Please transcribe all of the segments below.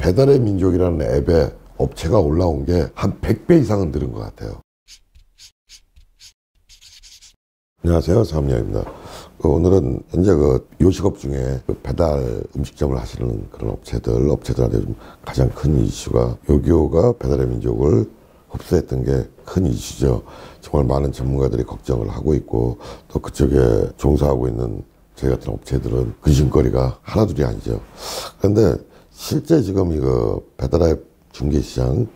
배달의 민족이라는 앱에 업체가 올라온 게 한 100배 이상은 늘은 것 같아요. 안녕하세요, 사업야입니다. 오늘은 현재 요식업 중에 배달 음식점을 하시는 그런 업체들한테 좀 가장 큰 이슈가 요기요가 배달의 민족을 흡수했던 게 큰 이슈죠. 정말 많은 전문가들이 걱정을 하고 있고, 또 그쪽에 종사하고 있는 저희 같은 업체들은 근심거리가 하나둘이 아니죠. 그런데 실제 지금 이거 배달앱 중개시장의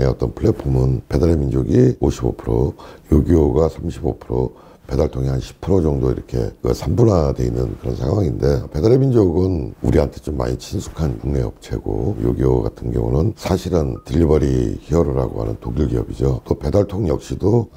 어떤 플랫폼은 배달의 민족이 55%, 요기요가 35%, 배달통이 한 10% 정도 이렇게 3분화되어 있는 그런 상황인데, 배달의 민족은 우리한테 좀 많이 친숙한 국내 업체고, 요기요 같은 경우는 사실은 딜리버리 히어로라고 하는 독일 기업이죠. 또 배달통 역시도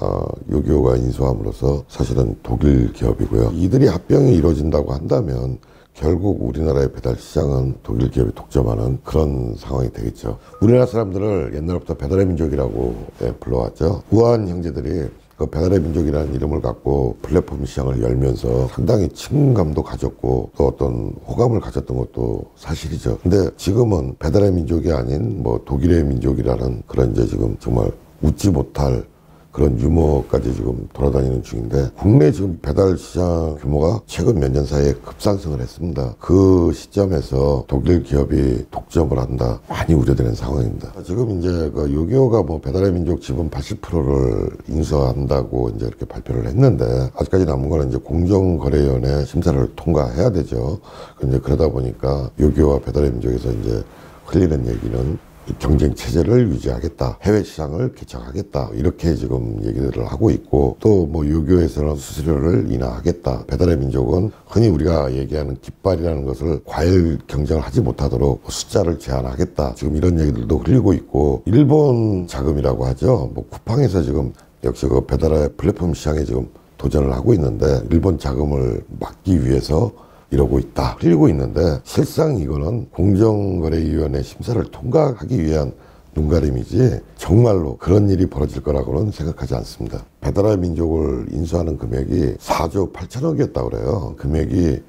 요기요가 인수함으로써 사실은 독일 기업이고요. 이들이 합병이 이루어진다고 한다면 결국 우리나라의 배달 시장은 독일 기업이 독점하는 그런 상황이 되겠죠. 우리나라 사람들을 옛날부터 배달의 민족이라고 불러왔죠. 우한 형제들이 그 배달의 민족이라는 이름을 갖고 플랫폼 시장을 열면서 상당히 친근감도 가졌고, 또 어떤 호감을 가졌던 것도 사실이죠. 근데 지금은 배달의 민족이 아닌 독일의 민족이라는 그런 이제 지금 정말 웃지 못할 그런 유머까지 지금 돌아다니는 중인데, 국내 지금 배달 시장 규모가 최근 몇 년 사이에 급상승을 했습니다. 그 시점에서 독일 기업이 독점을 한다, 많이 우려되는 상황입니다. 지금 이제 요기요가 배달의 민족 지분 80%를 인수한다고 이제 이렇게 발표를 했는데, 아직까지 남은 거는 이제 공정거래위원회 심사를 통과해야 되죠. 이제 그러다 보니까 요기요와 배달의 민족에서 이제 흘리는 얘기는 경쟁 체제를 유지하겠다, 해외 시장을 개척하겠다, 이렇게 지금 얘기들을 하고 있고, 또 요기요에서는 수수료를 인하하겠다, 배달의 민족은 흔히 우리가 얘기하는 깃발이라는 것을 과열 경쟁을 하지 못하도록 숫자를 제한하겠다, 지금 이런 얘기들도 흘리고 있고, 일본 자금이라고 하죠. 쿠팡에서 지금 역시 배달의 플랫폼 시장에 지금 도전을 하고 있는데, 일본 자금을 막기 위해서 이러고 있다, 흘리고 있는데, 실상 이거는 공정거래위원회 심사를 통과하기 위한 눈가림이지 정말로 그런 일이 벌어질 거라고는 생각하지 않습니다. 배달의 민족을 인수하는 금액이 4조 8천억이었다고 그래요. 금액이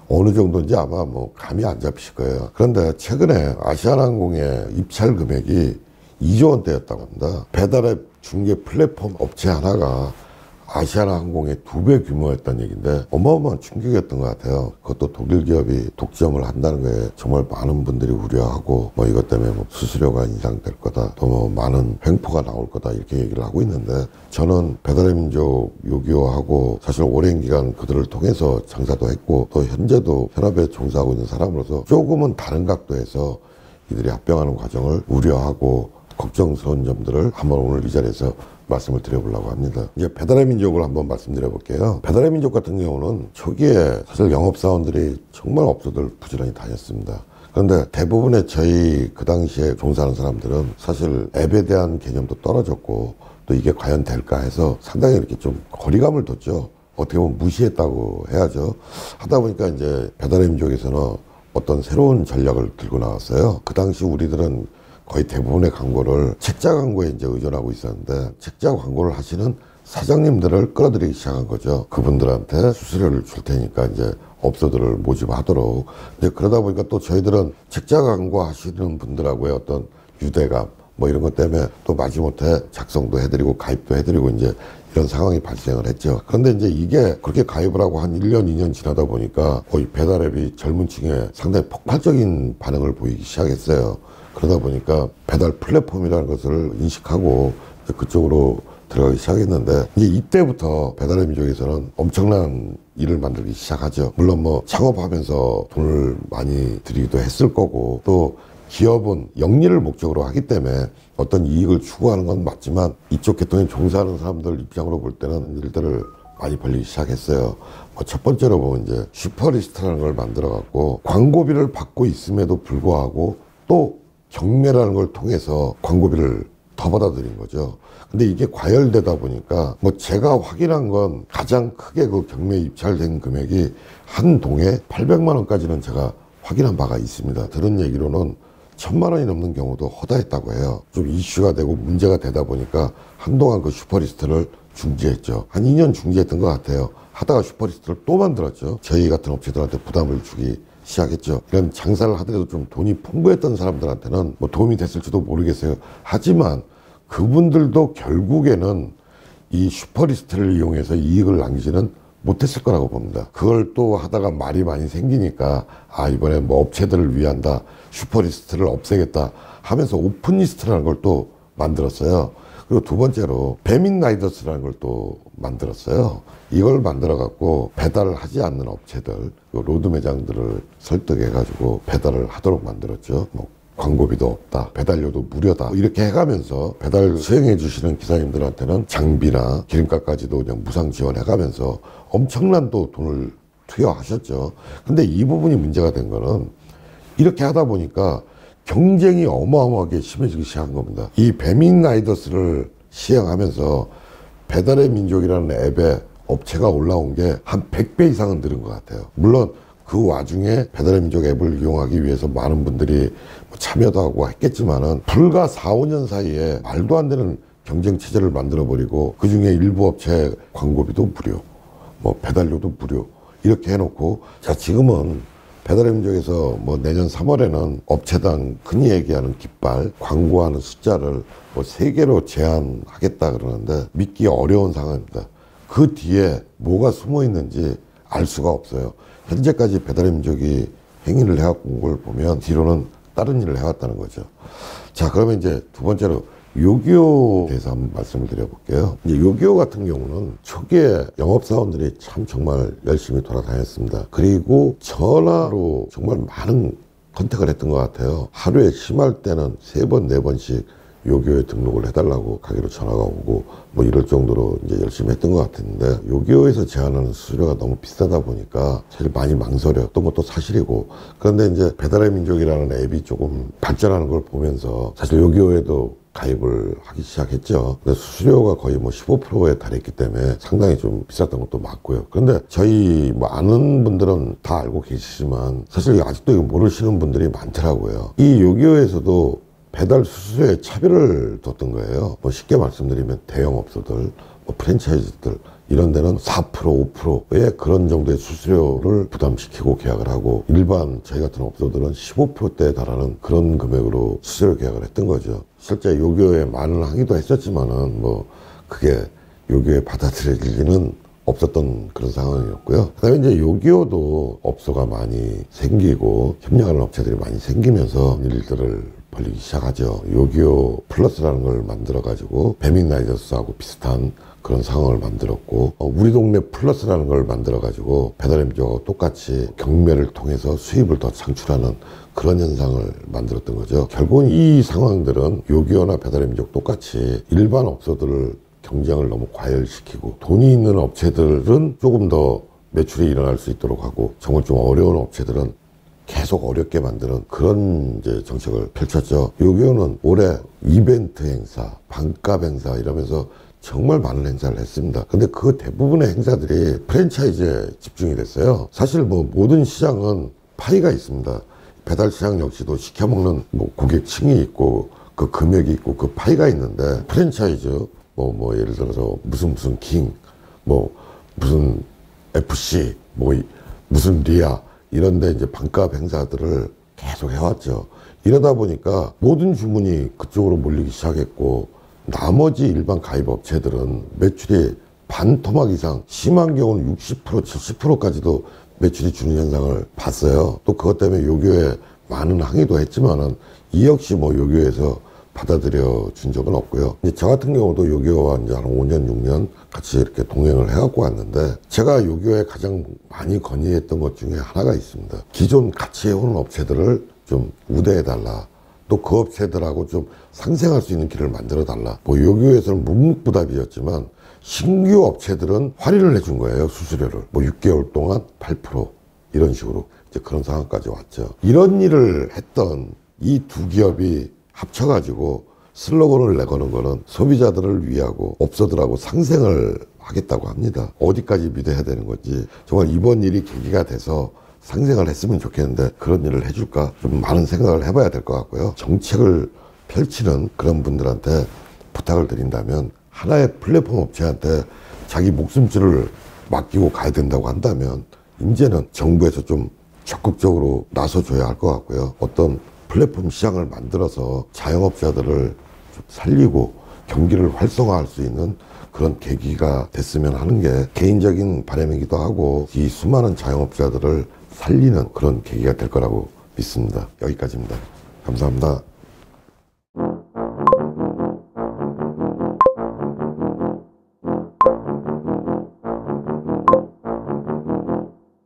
어느 정도인지 아마 감이 안 잡히실 거예요. 그런데 최근에 아시아나항공의 입찰 금액이 2조 원대였다고 합니다. 배달앱 중개 플랫폼 업체 하나가 아시아나항공의 2배 규모였다는 얘기인데, 어마어마한 충격이었던 것 같아요. 그것도 독일 기업이 독점을 한다는 거에 정말 많은 분들이 우려하고, 이것 때문에 수수료가 인상될 거다, 또 많은 횡포가 나올 거다, 이렇게 얘기를 하고 있는데, 저는 배달의 민족 요기요하고 사실 오랜 기간 그들을 통해서 장사도 했고, 또 현재도 현업에 종사하고 있는 사람으로서 조금은 다른 각도에서 이들이 합병하는 과정을 우려하고 걱정스러운 점들을 한번 오늘 이 자리에서 말씀을 드려보려고 합니다. 이제 배달의 민족을 한번 말씀드려 볼게요. 배달의 민족 같은 경우는 초기에 사실 영업사원들이 정말 업소들 부지런히 다녔습니다. 그런데 대부분의 저희 그 당시에 종사하는 사람들은 사실 앱에 대한 개념도 떨어졌고, 또 이게 과연 될까 해서 상당히 이렇게 좀 거리감을 뒀죠. 어떻게 보면 무시했다고 해야죠. 하다 보니까 이제 배달의 민족에서는 어떤 새로운 전략을 들고 나왔어요. 그 당시 우리들은 거의 대부분의 광고를 책자 광고에 이제 의존하고 있었는데, 책자 광고를 하시는 사장님들을 끌어들이기 시작한 거죠. 그분들한테 수수료를 줄 테니까 이제 업소들을 모집하도록. 이제 그러다 보니까 또 저희들은 책자 광고 하시는 분들하고의 어떤 유대감 이런 것 때문에 또 마지못해 작성도 해드리고 가입도 해드리고 이제 이런 상황이 발생을 했죠. 그런데 이제 이게 그렇게 가입을 하고 한 1년, 2년 지나다 보니까 이 배달앱이 젊은 층에 상당히 폭발적인 반응을 보이기 시작했어요. 그러다 보니까 배달 플랫폼이라는 것을 인식하고 그쪽으로 들어가기 시작했는데, 이제 이때부터 배달의 민족에서는 엄청난 일을 만들기 시작하죠. 물론 창업하면서 돈을 많이 들이기도 했을 거고, 또 기업은 영리를 목적으로 하기 때문에 어떤 이익을 추구하는 건 맞지만, 이쪽 계통에 종사하는 사람들 입장으로 볼 때는 일들을 많이 벌리기 시작했어요. 첫 번째로 보면 이제 슈퍼리스트라는 걸 만들어 갖고 광고비를 받고 있음에도 불구하고 또 경매라는 걸 통해서 광고비를 더 받아들인 거죠. 근데 이게 과열되다 보니까 제가 확인한 건 가장 크게 그 경매 입찰된 금액이 한 동에 800만 원까지는 제가 확인한 바가 있습니다. 들은 얘기로는 1000만 원이 넘는 경우도 허다했다고 해요. 좀 이슈가 되고 문제가 되다 보니까 한동안 그 슈퍼리스트를 중지했죠. 한 2년 중지했던 것 같아요. 하다가 슈퍼리스트를 또 만들었죠. 저희 같은 업체들한테 부담을 주기 시작했죠. 이런 장사를 하더라도 좀 돈이 풍부했던 사람들한테는 뭐 도움이 됐을지도 모르겠어요. 하지만 그분들도 결국에는 이 슈퍼리스트를 이용해서 이익을 남기지는 못했을 거라고 봅니다. 그걸 또 하다가 말이 많이 생기니까 이번에 뭐 업체들을 위한다, 슈퍼리스트를 없애겠다 하면서 오픈리스트라는 걸 또 만들었어요. 그리고 두 번째로 배민라이더스라는 걸 또 만들었어요. 이걸 만들어 갖고 배달을 하지 않는 업체들, 로드 매장들을 설득해 가지고 배달을 하도록 만들었죠. 뭐 광고비도 없다, 배달료도 무료다, 이렇게 해가면서 배달 수행해 주시는 기사님들한테는 장비나 기름값까지도 그냥 무상 지원해 가면서 엄청난 또 돈을 투여하셨죠. 근데 이 부분이 문제가 된 거는 이렇게 하다 보니까 경쟁이 어마어마하게 심해지기 시작한 겁니다. 이 배민라이더스를 시행하면서 배달의 민족이라는 앱에 업체가 올라온 게 한 100배 이상은 늘은 것 같아요. 물론 그 와중에 배달의 민족 앱을 이용하기 위해서 많은 분들이 참여도 하고 했겠지만은 불과 4, 5년 사이에 말도 안 되는 경쟁 체제를 만들어버리고 그 중에 일부 업체 광고비도 무료, 뭐 배달료도 무료 이렇게 해놓고, 자, 지금은 배달의 민족에서 뭐 내년 3월에는 업체당 흔히 얘기하는 깃발 광고하는 숫자를 뭐 3개로 제한하겠다 그러는데 믿기 어려운 상황입니다. 그 뒤에 뭐가 숨어 있는지 알 수가 없어요. 현재까지 배달의 민족이 행위를 해왔고 온 걸 보면 뒤로는 다른 일을 해왔다는 거죠. 자, 그러면 이제 두 번째로 요기요에 대해서 한번 말씀을 드려볼게요. 이제 요기요 같은 경우는 초기에 영업사원들이 참 정말 열심히 돌아다녔습니다. 그리고 전화로 정말 많은 컨택을 했던 것 같아요. 하루에 심할 때는 3번, 4번씩 요기요에 등록을 해달라고 가게로 전화가 오고 뭐 이럴 정도로 이제 열심히 했던 것 같은데, 요기요에서 제한하는 수수료가 너무 비싸다 보니까 사실 많이 망설였던 것도 사실이고, 그런데 이제 배달의 민족이라는 앱이 조금 발전하는 걸 보면서 사실 요기요에도 가입을 하기 시작했죠. 근데 수수료가 거의 뭐 15%에 달했기 때문에 상당히 좀 비쌌던 것도 맞고요. 그런데 저희 뭐 아는 분들은 다 알고 계시지만 사실 아직도 이거 모르시는 분들이 많더라고요. 이 요기요에서도 배달 수수료에 차별을 뒀던 거예요. 뭐 쉽게 말씀드리면 대형업소들, 뭐 프랜차이즈들 이런 데는 4%, 5%의 그런 정도의 수수료를 부담시키고 계약을 하고, 일반 저희 같은 업소들은 15%대에 달하는 그런 금액으로 수수료 계약을 했던 거죠. 실제 요기요에 많은 항의도 했었지만은 뭐 그게 요기요에 받아들여지기는 없었던 그런 상황이었고요. 그 다음에 이제 요기요도 업소가 많이 생기고 협력하는 업체들이 많이 생기면서 일들을 벌리기 시작하죠. 요기요 플러스라는 걸 만들어가지고 배민라이더스하고 비슷한 그런 상황을 만들었고, 우리 동네 플러스라는 걸 만들어가지고 배달의 민족하고 똑같이 경매를 통해서 수입을 더 창출하는 그런 현상을 만들었던 거죠. 결국은 이 상황들은 요기요나 배달의 민족 똑같이 일반 업소들을 경쟁을 너무 과열시키고, 돈이 있는 업체들은 조금 더 매출이 일어날 수 있도록 하고, 정말 좀 어려운 업체들은 계속 어렵게 만드는 그런 이제 정책을 펼쳤죠. 요기요는 올해 이벤트 행사, 반값 행사 이러면서 정말 많은 행사를 했습니다. 근데 그 대부분의 행사들이 프랜차이즈에 집중이 됐어요. 사실 뭐 모든 시장은 파이가 있습니다. 배달 시장 역시도 시켜먹는 뭐 고객층이 있고 그 금액이 있고 그 파이가 있는데, 프랜차이즈 뭐 예를 들어서 무슨 킹, 뭐 무슨 FC, 뭐 무슨 리아 이런데 이제 반값 행사들을 계속 해왔죠. 이러다 보니까 모든 주문이 그쪽으로 몰리기 시작했고, 나머지 일반 가입 업체들은 매출이 반토막 이상, 심한 경우는 60%, 70%까지도 매출이 주는 현상을 봤어요. 또 그것 때문에 요기요에 많은 항의도 했지만은 이 역시 뭐 요기요에서 받아들여 준 적은 없고요. 이제 저 같은 경우도 요기요와 이제 한 5년, 6년 같이 이렇게 동행을 해갖고 왔는데, 제가 요기요에 가장 많이 건의했던 것 중에 하나가 있습니다. 기존 같이 해오는 업체들을 좀 우대해달라. 또 그 업체들하고 좀 상생할 수 있는 길을 만들어달라. 뭐 요기요에서는 묵묵부답이었지만 신규 업체들은 할인을 해준 거예요. 수수료를. 뭐 6개월 동안 8% 이런 식으로 이제 그런 상황까지 왔죠. 이런 일을 했던 이 두 기업이 합쳐가지고 슬로건을 내거는 거는 소비자들을 위하고 업소들하고 상생을 하겠다고 합니다. 어디까지 믿어야 되는 건지, 정말 이번 일이 계기가 돼서 상생을 했으면 좋겠는데 그런 일을 해줄까 좀 많은 생각을 해봐야 될 것 같고요. 정책을 펼치는 그런 분들한테 부탁을 드린다면, 하나의 플랫폼 업체한테 자기 목숨줄을 맡기고 가야 된다고 한다면 이제는 정부에서 좀 적극적으로 나서줘야 할 것 같고요. 어떤 플랫폼 시장을 만들어서 자영업자들을 좀 살리고 경기를 활성화할 수 있는 그런 계기가 됐으면 하는 게 개인적인 바람이기도 하고, 이 수많은 자영업자들을 살리는 그런 계기가 될 거라고 믿습니다. 여기까지입니다. 감사합니다.